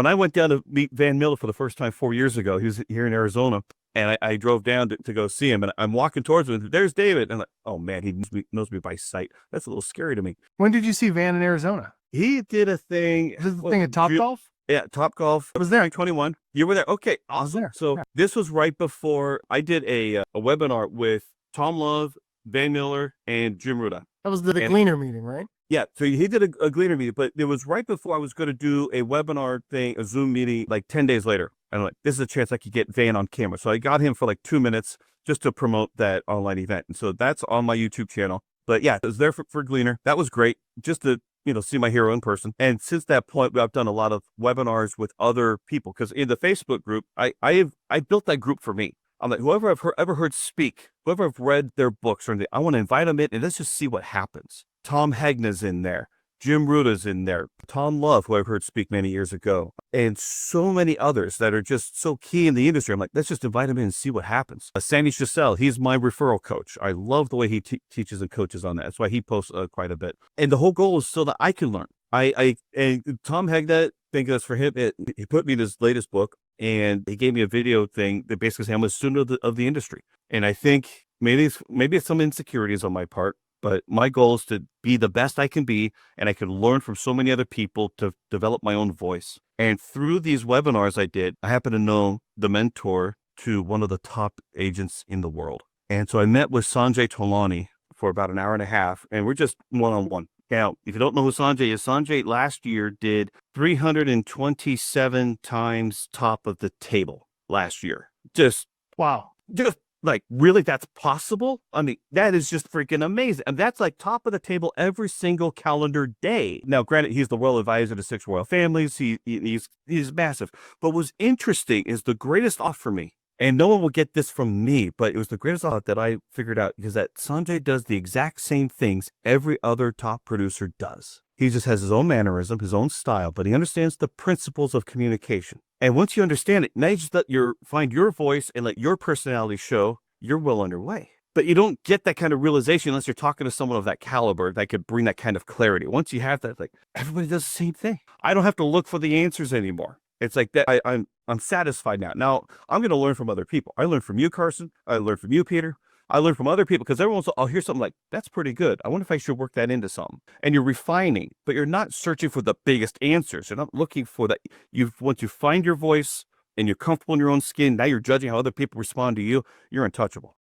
When I went down to meet Van Miller for the first time 4 years ago, he was here in Arizona, and I drove down to go see him, and I'm walking towards him. There's David, and I'm like, oh man, he knows me by sight. That's a little scary to me. When did you see Van in Arizona? He did a thing. This is the thing at Top Golf? Yeah, Top Golf. I was there in 21. You were there. Okay, awesome. I was there. So yeah. This was right before I did a webinar with Tom Love, Van Miller, and Jim Ruda. That was the Gleaner meeting, right? Yeah, so he did a Gleaner meeting, but it was right before I was going to do a webinar thing, a Zoom meeting, like 10 days later. And I'm like, this is a chance I could get Van on camera. So I got him for like 2 minutes just to promote that online event. And so that's on my YouTube channel. But yeah, it was there for Gleaner. That was great, just to see my hero in person. And since that point, I've done a lot of webinars with other people, because in the Facebook group, I built that group for me. I'm like, whoever I've ever heard speak, whoever I've read their books or anything, I want to invite them in and let's just see what happens. Tom Hegna's in there. Jim Ruda's in there. Tom Love, who I've heard speak many years ago. And so many others that are just so key in the industry. I'm like, let's just invite him in and see what happens. Sandy Chiselle, he's my referral coach. I love the way he teaches and coaches on that. That's why he posts quite a bit. And the whole goal is so that I can learn. And Tom Hegna, thank goodness for him, he put me in his latest book, and he gave me a video thing that basically said I'm a student of the industry. And I think maybe it's some insecurities on my part, but my goal is to be the best I can be, and I can learn from so many other people to develop my own voice. And through these webinars I did, I happen to know the mentor to one of the top agents in the world. And so I met with Sanjay Tolani for about an hour and a half, and we're just one-on-one. Now, if you don't know who Sanjay is, Sanjay last year did 327 times top of the table last year. Wow. Just like, really, that's possible? I mean, that is just freaking amazing. And that's like top of the table every single calendar day. Now, granted, he's the royal advisor to 6 royal families. He's massive. But what's interesting is the greatest off for me, and no one will get this from me, but it was the greatest off that I figured out, is that Sanjay does the exact same things every other top producer does. He just has his own mannerism, his own style, but he understands the principles of communication. And once you understand it, now you just find your voice and let your personality show, you're well underway. But you don't get that kind of realization unless you're talking to someone of that caliber that could bring that kind of clarity. Once you have that, like, everybody does the same thing. I don't have to look for the answers anymore. It's like that. I'm satisfied now. Now I'm going to learn from other people. I learned from you, Carson. I learned from you, Peter. I learned from other people, because I'll hear something like, that's pretty good. I wonder if I should work that into something. And you're refining, but you're not searching for the biggest answers. You're not looking for that. Once you find your voice and you're comfortable in your own skin, now you're judging how other people respond to you. You're untouchable.